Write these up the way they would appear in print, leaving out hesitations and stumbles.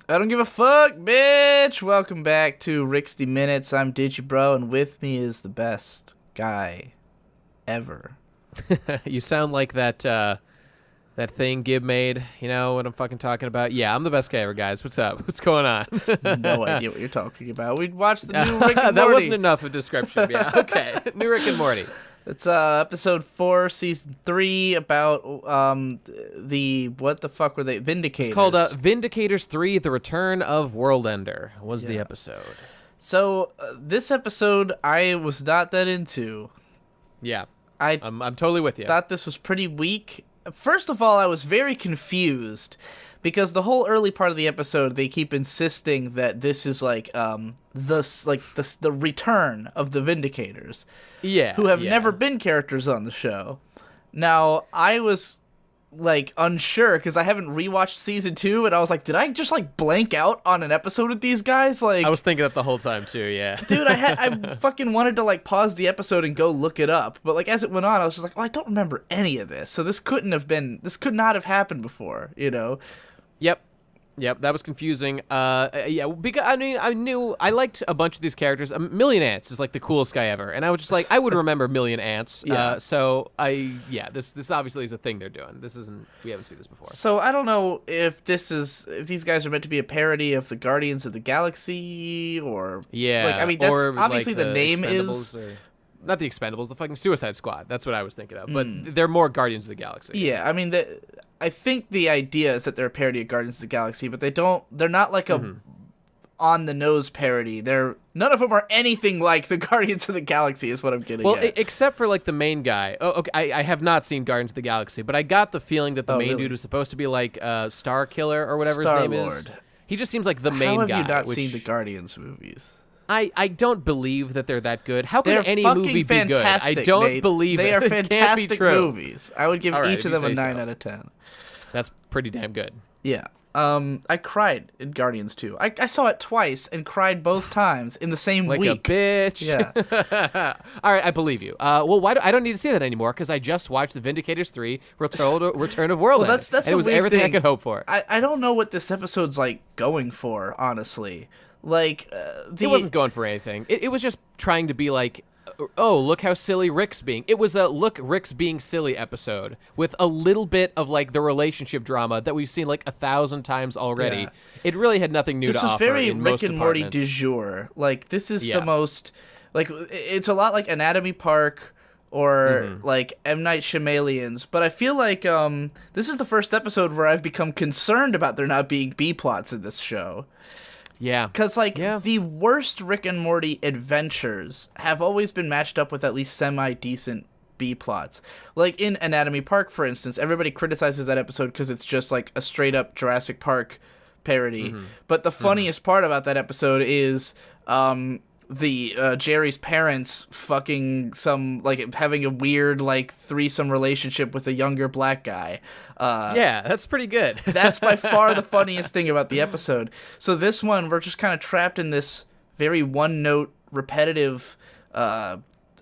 I don't give a fuck, bitch! Welcome back to Rick's Minutes. I'm DigiBro, and with me is the best guy ever. You sound like that that thing Gib made. You know what I'm fucking talking about? Yeah, I'm the best guy ever, guys. What's up? What's going on? No idea what you're talking about. We watched the new Rick and Morty. That wasn't enough of a description. Yeah, okay. New Rick and Morty. It's episode 4, season 3, about the what the fuck were they? Vindicators. It's called Vindicators 3: The Return of Worldender was the episode. So this episode I was not that into. Yeah, I'm totally with you. Thought this was pretty weak. First of all, I was very confused because the whole early part of the episode they keep insisting that this is like the return of the Vindicators. Yeah, who have never been characters on the show. Now, I was, like, unsure, because I haven't rewatched season 2, and I was like, did I just, like, blank out on an episode with these guys? Like, I was thinking that the whole time, too, yeah. Dude, I fucking wanted to, like, pause the episode and go look it up, but, like, as it went on, I was just like, oh, I don't remember any of this, so this could not have happened before, you know? Yep, that was confusing. Yeah, because I liked a bunch of these characters. Million Ants is like the coolest guy ever, and I was just like, I would remember Million Ants. Yeah. This obviously is a thing they're doing. We haven't seen this before. So I don't know if these guys are meant to be a parody of the Guardians of the Galaxy or yeah, like I mean that's or obviously like the name is. Not the Expendables, the fucking Suicide Squad. That's what I was thinking of. But they're more Guardians of the Galaxy. Yeah, I mean, I think the idea is that they're a parody of Guardians of the Galaxy, but they're not like a on-the-nose parody. None of them are anything like the Guardians of the Galaxy is what I'm getting at. Except for like the main guy. Oh, okay, I have not seen Guardians of the Galaxy, but I got the feeling that the main dude was supposed to be like Star Killer or whatever his name is. He just seems like the main guy. How have you not seen the Guardians movies? I don't believe that they're that good. How they're can any movie be good? I don't Nate. believe they it. They are fantastic Can't be true. movies. I would give each of them a 9 out of 10. That's pretty damn good. Yeah. I cried in Guardians 2. I saw it twice and cried both times in the same week. Like a bitch. Yeah. All right, I believe you. Well, I don't need to see that anymore because I just watched The Vindicators 3: Return of Worldender. Well, that's and it was everything thing. I could hope for. I don't know what this episode's like going for, honestly. Like it wasn't going for anything. It was just trying to be like, oh, look how silly Rick's being. It was a look Rick's being silly episode with a little bit of like the relationship drama that we've seen like 1,000 times already. Yeah. It really had nothing new to offer. This was very in Rick most and Morty departments. du jour. Like this is the most like it's a lot like Anatomy Park or like M. Night Shyamalan's, but I feel like this is the first episode where I've become concerned about there not being B plots in this show. Yeah. Because, the worst Rick and Morty adventures have always been matched up with at least semi-decent B-plots. Like, in Anatomy Park, for instance, everybody criticizes that episode because it's just, like, a straight-up Jurassic Park parody. But the funniest part about that episode is Jerry's parents fucking having a weird, like, threesome relationship with a younger black guy. Yeah, that's pretty good. That's by far the funniest thing about the episode. So this one, we're just kind of trapped in this very one-note, repetitive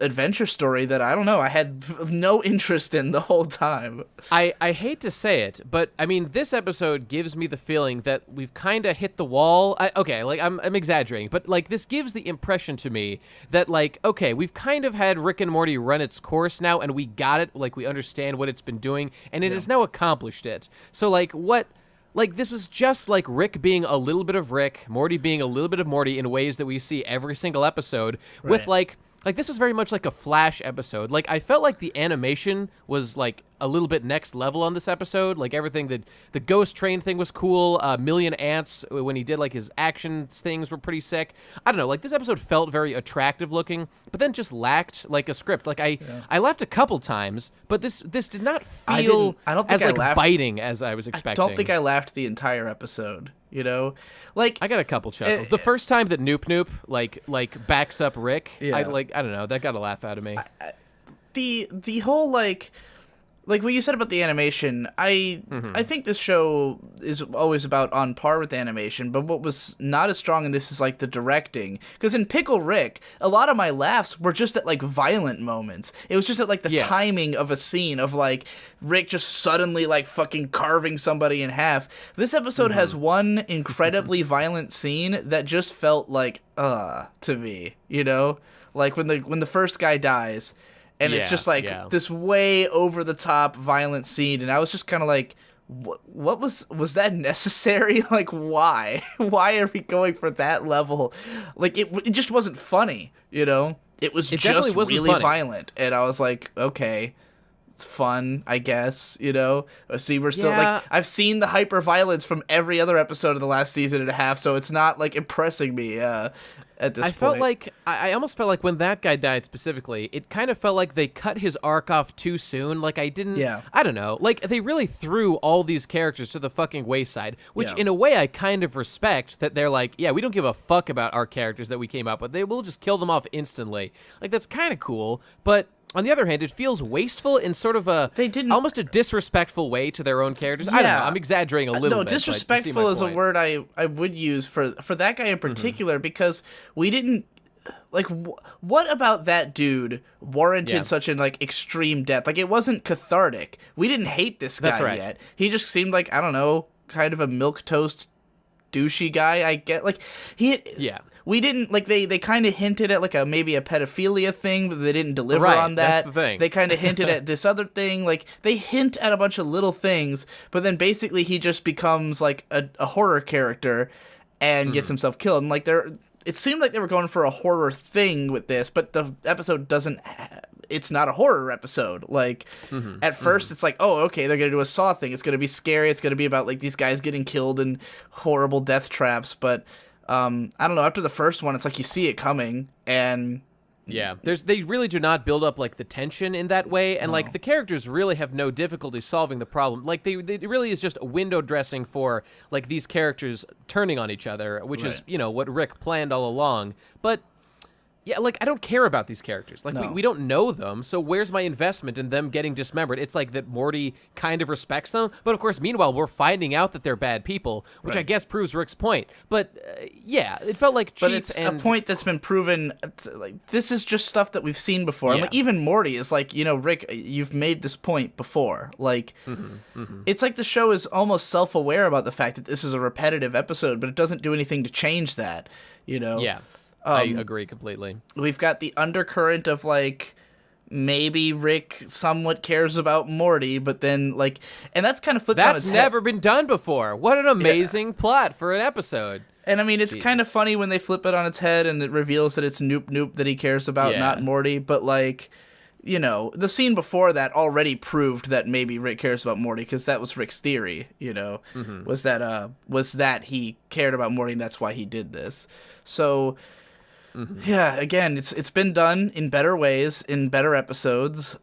adventure story that, I don't know, I had no interest in the whole time. I hate to say it, but, I mean, this episode gives me the feeling that we've kind of hit the wall. I'm exaggerating, but, like, this gives the impression to me that, like, okay, we've kind of had Rick and Morty run its course now, and we got it, like, we understand what it's been doing, and it has now accomplished it. So, like, what... Like, this was just, like, Rick being a little bit of Rick, Morty being a little bit of Morty in ways that we see every single episode with, like, this was very much like a Flash episode. Like, I felt like the animation was, like, a little bit next level on this episode. Like, everything that the Ghost Train thing was cool. Million Ants, when he did, like, his action things were pretty sick. I don't know. Like, this episode felt very attractive looking, but then just lacked, like, a script. Like, I laughed a couple times, but this did not feel biting as I was expecting. I don't think I laughed the entire episode. You know, like I got a couple chuckles. The first time that Noob Noob like backs up Rick, I don't know, that got a laugh out of me. The whole like like what you said about the animation, I think this show is always about on par with the animation, but what was not as strong in this is like the directing. Because in Pickle Rick, a lot of my laughs were just at like violent moments. It was just at like the timing of a scene of like Rick just suddenly like fucking carving somebody in half. This episode has one incredibly violent scene that just felt like to me, you know? Like when the first guy dies. And it's just like this way over the top violent scene, and I was just kind of like, "What was that necessary? Like, why? Why are we going for that level? Like, it just wasn't funny, you know? It just really violent." And I was like, "Okay, it's fun, I guess, you know." See, we're still like, I've seen the hyper violence from every other episode of the last season and a half, so it's not like impressing me. At this point. Felt like I almost felt like when that guy died specifically, it kind of felt like they cut his arc off too soon. Like I don't know. Like they really threw all these characters to the fucking wayside, which in a way I kind of respect that they're like, yeah, we don't give a fuck about our characters that we came up with. They will just kill them off instantly. Like that's kind of cool, but on the other hand, it feels wasteful in sort of almost a disrespectful way to their own characters. I don't know. I'm exaggerating a little bit. No, disrespectful is a word I would use for that guy in particular because we didn't like what about that dude warranted such an like extreme death? Like it wasn't cathartic. We didn't hate this guy yet. He just seemed like, I don't know, kind of a milquetoast douchey guy. I get like we didn't like they kind of hinted at like maybe a pedophilia thing, but they didn't deliver on that. That's the thing. They kind of hinted at this other thing. Like they hint at a bunch of little things, but then basically he just becomes like a horror character and gets himself killed. And like it seemed like they were going for a horror thing with this, but the episode doesn't. It's not a horror episode. Like at first it's like, oh, okay, they're gonna do a Saw thing. It's gonna be scary. It's gonna be about like these guys getting killed in horrible death traps, but. I don't know, after the first one, it's like you see it coming, and... Yeah, they really do not build up, like, the tension in that way, and, like, the characters really have no difficulty solving the problem. Like, it really is just window dressing for, like, these characters turning on each other, which is, you know, what Rick planned all along. But... yeah, like, I don't care about these characters. Like, we don't know them, so where's my investment in them getting dismembered? It's like that Morty kind of respects them, but of course, meanwhile, we're finding out that they're bad people, which I guess proves Rick's point. But, yeah, it felt like cheap. But it's a point that's been proven, like, this is just stuff that we've seen before. And, like, even Morty is like, you know, Rick, you've made this point before. Like, it's like the show is almost self-aware about the fact that this is a repetitive episode, but it doesn't do anything to change that, you know? Yeah. I agree completely. We've got the undercurrent of, like, maybe Rick somewhat cares about Morty, but then, like... and that's kind of flipped on its head. That's never been done before. What an amazing plot for an episode. And, I mean, it's kind of funny when they flip it on its head and it reveals that it's Noob Noob that he cares about, not Morty. But, like, you know, the scene before that already proved that maybe Rick cares about Morty, because that was Rick's theory, you know, was that he cared about Morty and that's why he did this. So... yeah, again, it's been done in better ways, in better episodes.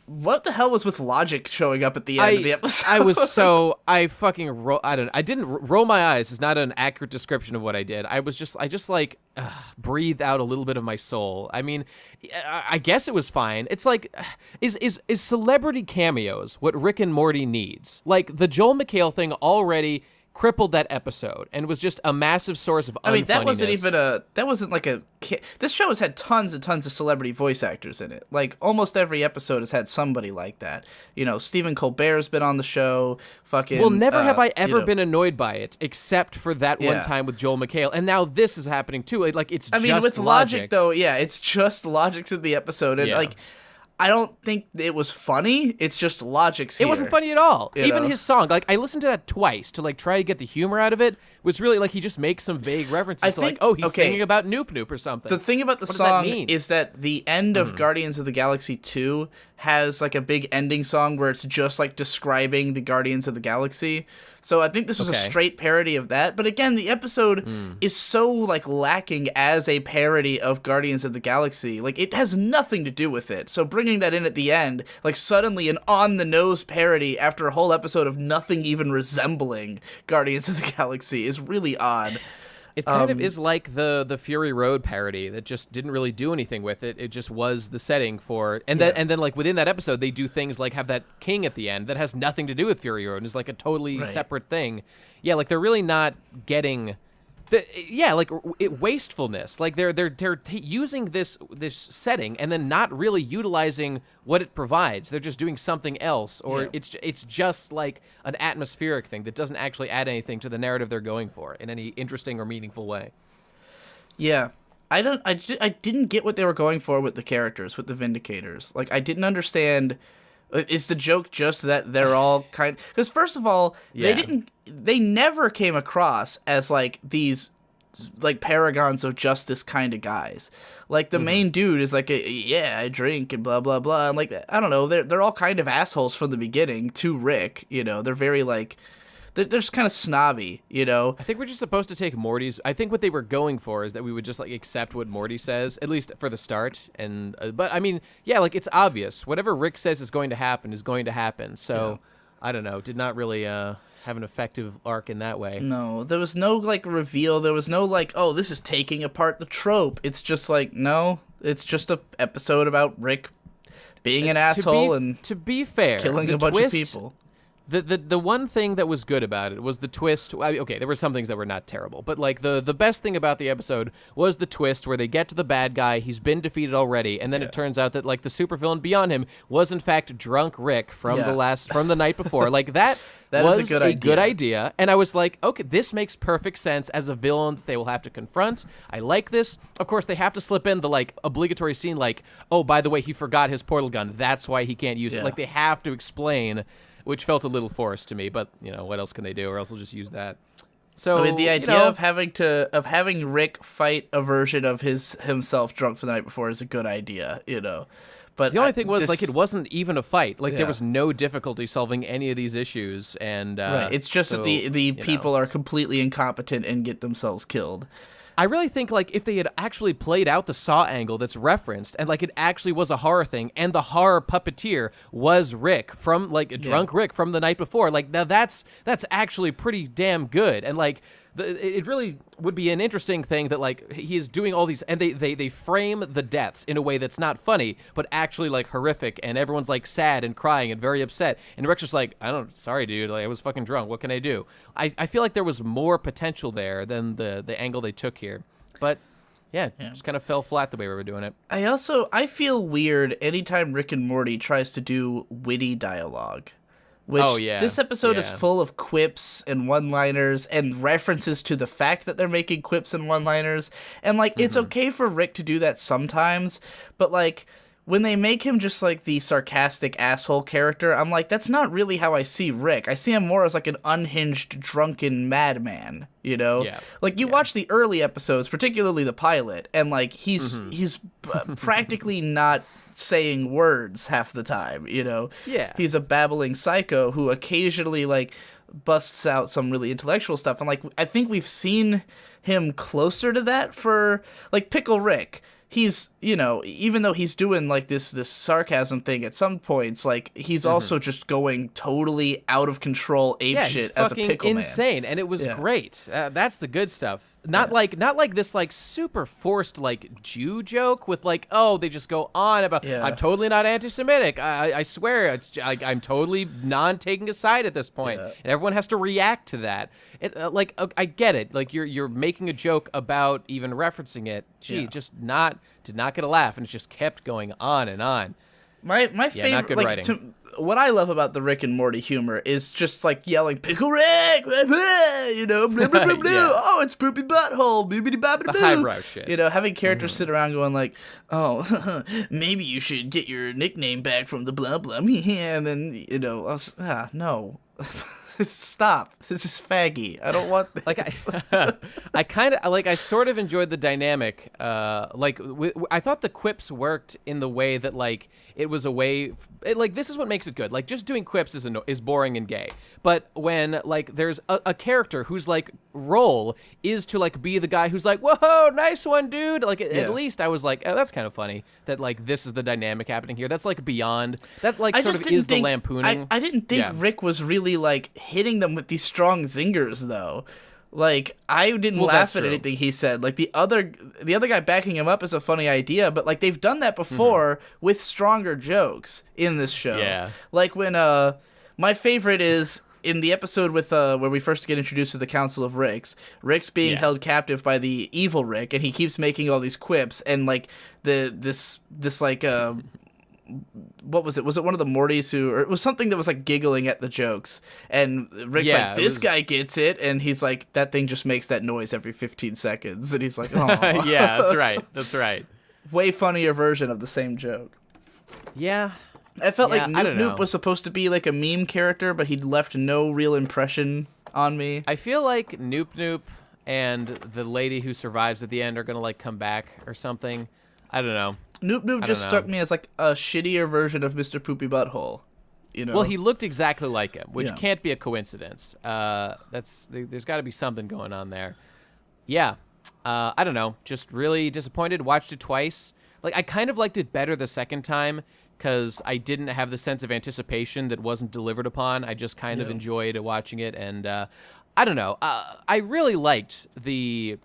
What the hell was with Logic showing up at the end of the episode? I didn't roll my eyes is not an accurate description of what I did. I just like breathed out a little bit of my soul. I mean, I guess it was fine. It's like, is celebrity cameos what Rick and Morty needs? Like the Joel McHale thing already crippled that episode and was just a massive source of unfunniness. I mean, that wasn't like this show has had tons and tons of celebrity voice actors in it. Like almost every episode has had somebody like that. You know, Stephen Colbert's been on the show. Well, never have I ever been annoyed by it, except for that one time with Joel McHale, and now this is happening too. Like it's. I mean, with Logic though, it's just Logic's in the episode, and like. I don't think it was funny. It's just Logic's here. It wasn't funny at all. Even know? His song, like I listened to that twice to like try to get the humor out of it. Was really like he just makes some vague references to like, oh, he's singing about Noob Noob or something. The thing about the song is that the end of Guardians of the Galaxy 2 has like a big ending song where it's just like describing the Guardians of the Galaxy. So I think this was a straight parody of that. But again, the episode is so like lacking as a parody of Guardians of the Galaxy. Like it has nothing to do with it. So bringing that in at the end, like suddenly an on-the-nose parody after a whole episode of nothing even resembling Guardians of the Galaxy is really odd. It kind of is like the Fury Road parody that just didn't really do anything with it. It just was the setting for it. And then like within that episode they do things like have that king at the end that has nothing to do with Fury Road and is like a totally separate thing. Yeah, like they're really not getting wastefulness. Like they're using this setting and then not really utilizing what it provides. They're just doing something else, or it's just like an atmospheric thing that doesn't actually add anything to the narrative they're going for in any interesting or meaningful way. Yeah. I didn't get what they were going for with the characters, with the Vindicators. Like, I didn't understand. Is the joke just that they're all kind? Because first of all, they never came across as like these like paragons of justice kind of guys. Like the main dude is like, I drink and blah blah blah. And like, I don't know, they're all kind of assholes from the beginning to Rick. You know, they're very like. They're just kind of snobby, you know? I think we're just supposed to take Morty's... I think what they were going for is that we would just, like, accept what Morty says, at least for the start. And but, I mean, yeah, like, it's obvious. Whatever Rick says is going to happen is going to happen. So, I don't know. Did not really have an effective arc in that way. No, there was no, like, reveal. There was no, like, oh, this is taking apart the trope. It's just like, no, it's just a episode about Rick being an asshole and to be fair, killing a bunch of people. The one thing that was good about it was the twist. Okay, there were some things that were not terrible, but like the best thing about the episode was the twist where they get to the bad guy. He's been defeated already, and then it turns out that like the supervillain beyond him was in fact drunk Rick from the night before. Like that was is a good idea, and I was like, okay, this makes perfect sense as a villain that they will have to confront. I like this. Of course, they have to slip in the like obligatory scene, like, oh, by the way, he forgot his portal gun. That's why he can't use it. Like they have to explain. Which felt a little forced to me, but you know what else can they do? Or else they'll just use that. So I mean, the idea of having Rick fight a version of himself drunk from the night before is a good idea, you know. But the only thing was like it wasn't even a fight. Like there was no difficulty solving any of these issues, and it's just that the people are completely incompetent and get themselves killed. I really think, like, if they had actually played out the Saw angle that's referenced, and, like, it actually was a horror thing, and the horror puppeteer was Rick from, like, drunk Rick from the night before, like, now that's actually pretty damn good, and, like, it really would be an interesting thing that, like, he is doing all these, and they frame the deaths in a way that's not funny, but actually, like, horrific, and everyone's, like, sad and crying and very upset, and Rick's just like, sorry, dude, like, I was fucking drunk, what can I do? I feel like there was more potential there than the angle they took here, but... Yeah, just kind of fell flat the way we were doing it. I feel weird anytime Rick and Morty tries to do witty dialogue. Which this episode is full of quips and one-liners and references to the fact that they're making quips and one-liners. And, like, it's okay for Rick to do that sometimes, but, like, when they make him just, like, the sarcastic asshole character, I'm like, that's not really how I see Rick. I see him more as, like, an unhinged, drunken madman, you know? Yeah. Like, you watch the early episodes, particularly the pilot, and, like, he's practically not saying words half the time, you know? Yeah. He's a babbling psycho who occasionally, like, busts out some really intellectual stuff. And, like, I think we've seen him closer to that for, like, Pickle Rick. He's, you know, even though he's doing, like, this sarcasm thing at some points, like, he's also just going totally out of control apeshit as a pickle man. Insane, and it was great. That's the good stuff. Not like this, like, super forced, like, Jew joke with, like, oh, they just go on about, I'm totally not anti-Semitic. I swear, I'm totally taking a side at this point. And everyone has to react to that. Like, I get it. Like, you're making a joke about even referencing it. Gee, just did not get a laugh, and it just kept going on and on. My favorite, not good writing. What I love about the Rick and Morty humor is just like yelling "Pickle Rick," you know, blah, blah, blah, blah. Oh, it's poopy butthole, boopity boppity boo. The highbrow shit. You know, having characters sit around going like, "Oh, maybe you should get your nickname back from the blah blah," and then you know, I was, no. Stop. This is faggy. I don't want this. Like I sort of enjoyed the dynamic. I thought the quips worked in the way that like it was a way like this is what makes it good. Like just doing quips is boring and gay. But when like there's a character whose like role is to like be the guy who's like, "Whoa, nice one, dude." Like at least I was like, "Oh, that's kind of funny." That like this is the dynamic happening here. That's like beyond that like sort of is the lampooning. I didn't think Rick was really like hitting them with these strong zingers though. Like, I didn't Well, that's laugh at true. anything he said. Like, the other guy backing him up is a funny idea, but like they've done that before with stronger jokes in this show. Yeah. Like when my favorite is in the episode with where we first get introduced to the Council of Ricks. Rick's being held captive by the evil Rick, and he keeps making all these quips, and like this like what was it? Was it one of the Mortys or it was something that was like giggling at the jokes? And Rick's like, this guy gets it, and he's like, that thing just makes that noise every 15 seconds, and he's like, oh, Yeah, that's right. That's right. Way funnier version of the same joke. Yeah. I felt like I Noob don't know. Noob was supposed to be like a meme character, but he'd left no real impression on me. I feel like Noob Noob and the lady who survives at the end are gonna like come back or something. I don't know. Noob Noob just struck me as like a shittier version of Mr. Poopy Butthole. You know? Well, he looked exactly like him, which Yeah. can't be a coincidence. There's got to be something going on there. Yeah. I don't know. Just really disappointed. Watched it twice. Like, I kind of liked it better the second time because I didn't have the sense of anticipation that wasn't delivered upon. I just kind of enjoyed watching it, and I don't know. I really liked the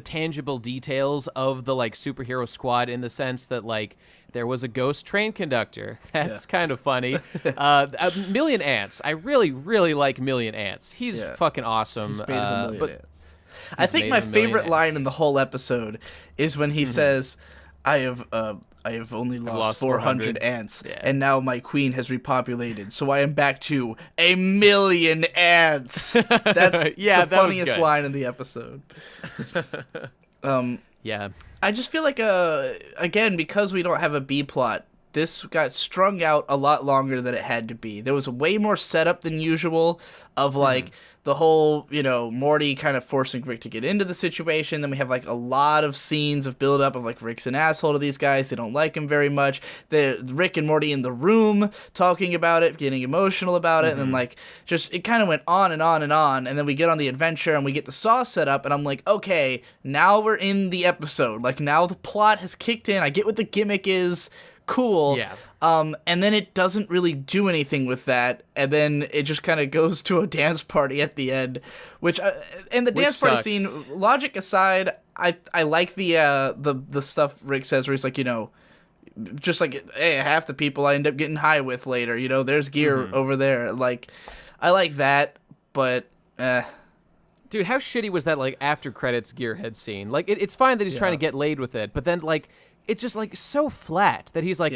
tangible details of the like superhero squad in the sense that like there was a ghost train conductor. That's kind of funny. A Million Ants. I really, really like Million Ants. He's fucking awesome. He's made of a million ants. I he's think made my of a million favorite line ants. in the whole episode is when he says, I have only lost 400 ants, and now my queen has repopulated, so I am back to 1,000,000 ants. That's the that was funniest good. line in the episode. Yeah. I just feel like, again, because we don't have a B plot, this got strung out a lot longer than it had to be. There was way more setup than usual of, like, the whole, you know, Morty kind of forcing Rick to get into the situation. Then we have, like, a lot of scenes of build-up of, like, Rick's an asshole to these guys. They don't like him very much. Rick and Morty in the room talking about it, getting emotional about it. And then, like, just it kind of went on and on and on. And then we get on the adventure and we get the Saw set up. And I'm like, okay, now we're in the episode. Like, now the plot has kicked in. I get what the gimmick is. Cool. Yeah. And then it doesn't really do anything with that, and then it just kind of goes to a dance party at the end, and the dance party sucked. scene, logic aside, I like the stuff Rick says where he's like, you know, just like, hey, half the people I end up getting high with later, you know, there's gear over there, like, I like that, but Dude, how shitty was that, like, after credits gearhead scene? Like, it's fine that he's trying to get laid with it, but then, like, it's just, like, so flat that he's like,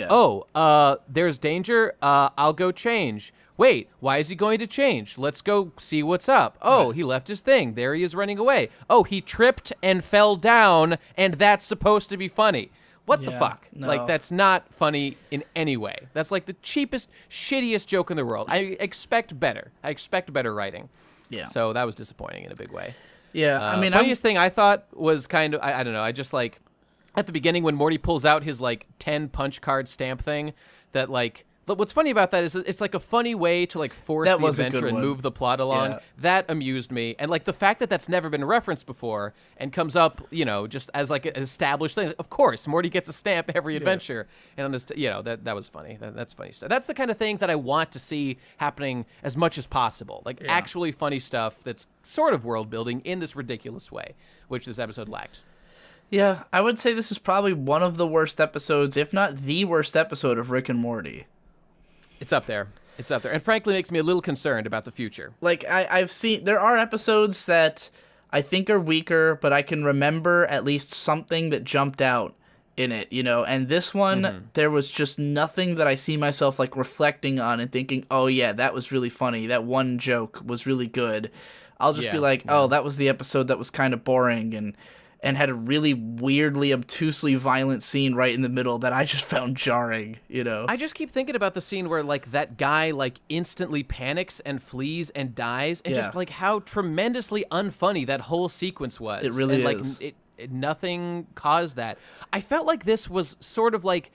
there's danger, I'll go change. Wait, why is he going to change? Let's go see what's up. Oh, he left his thing. There he is running away. Oh, he tripped and fell down, and that's supposed to be funny. What the fuck? no. Like, that's not funny in any way. That's, like, the cheapest, shittiest joke in the world. I expect better. I expect better writing. Yeah. So that was disappointing in a big way. yeah, I mean, funniest thing I thought was kind of, I don't know, I just like, at the beginning when Morty pulls out his like 10 punch card stamp thing, that like, what's funny about that is that it's like a funny way to like force That the was a good adventure and one. move the plot along. Yeah. That amused me. And like the fact that that's never been referenced before and comes up, you know, just as like an established thing. Of course, Morty gets a stamp every adventure. And on this, you know, that was funny. That's funny stuff. That's the kind of thing that I want to see happening as much as possible. Like actually funny stuff that's sort of world building in this ridiculous way, which this episode lacked. yeah, I would say this is probably one of the worst episodes, if not the worst episode of Rick and Morty. It's up there. It's up there. And frankly makes me a little concerned about the future. Like, I've seen, there are episodes that I think are weaker, but I can remember at least something that jumped out in it, you know, and this one, there was just nothing that I see myself, like, reflecting on and thinking, oh, yeah, that was really funny. That one joke was really good. I'll just be like, oh, that was the episode that was kind of boring and had a really weirdly, obtusely violent scene right in the middle that I just found jarring, you know? I just keep thinking about the scene where, like, that guy, like, instantly panics and flees and dies, and just, like, how tremendously unfunny that whole sequence was. It really and, is. Like, nothing caused that. I felt like this was sort of like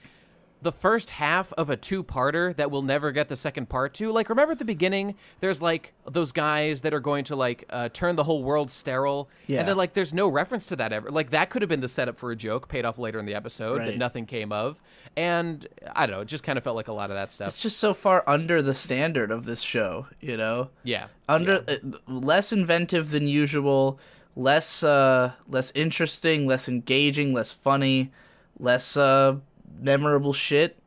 the first half of a two-parter that we'll never get the second part to. Like, remember at the beginning, there's, like, those guys that are going to, like, turn the whole world sterile? Yeah. And then, like, there's no reference to that ever. Like, that could have been the setup for a joke paid off later in the episode that Right. nothing came of. And, I don't know, it just kind of felt like a lot of that stuff. It's just so far under the standard of this show, you know? Yeah. Less inventive than usual, less interesting, less engaging, less funny, less memorable shit,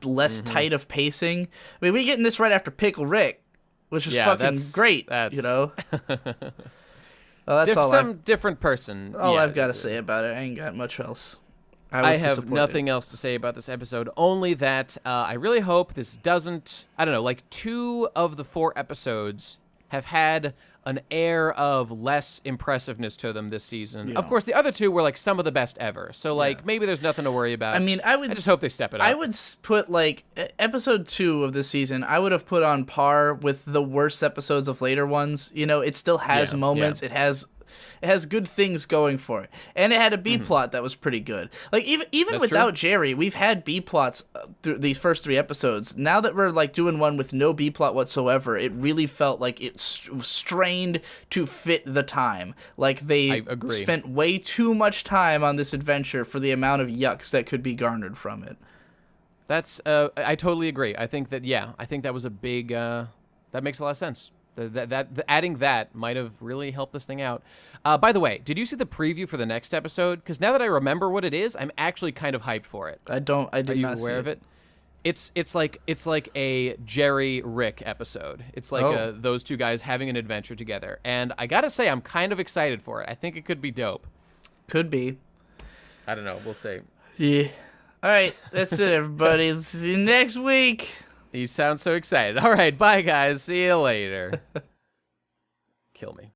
less tight of pacing. I mean, we getting this right after Pickle Rick, which is fucking great. You know. Well, that's different person. All I've got to say about it. I ain't got much else. I have nothing else to say about this episode, only that I really hope this doesn't, I don't know, like 2 of the 4 episodes have had an air of less impressiveness to them this season. Yeah. Of course, the other 2 were like some of the best ever. So like maybe there's nothing to worry about. I mean, I just hope they step it up. I would put like episode 2 of this season, I would have put on par with the worst episodes of later ones. You know, it still has moments. Yeah. It has good things going for it, and it had a B plot that was pretty good. Like even without Jerry, we've had B plots through these first 3 episodes. Now that we're like doing one with no B plot whatsoever, it really felt like it strained to fit the time. Like they spent way too much time on this adventure for the amount of yucks that could be garnered from it. That's I totally agree. I think that was a big that makes a lot of sense. Adding that might have really helped this thing out. By the way, did you see the preview for the next episode? Because now that I remember what it is, I'm actually kind of hyped for it. I did not see it. Are you aware of it? It's like a Jerry Rick episode. It's like those 2 guys having an adventure together. And I gotta say, I'm kind of excited for it. I think it could be dope. Could be. I don't know. We'll see. Yeah. All right. That's it, everybody. See you next week. You sound so excited. All right. Bye, guys. See you later. Kill me.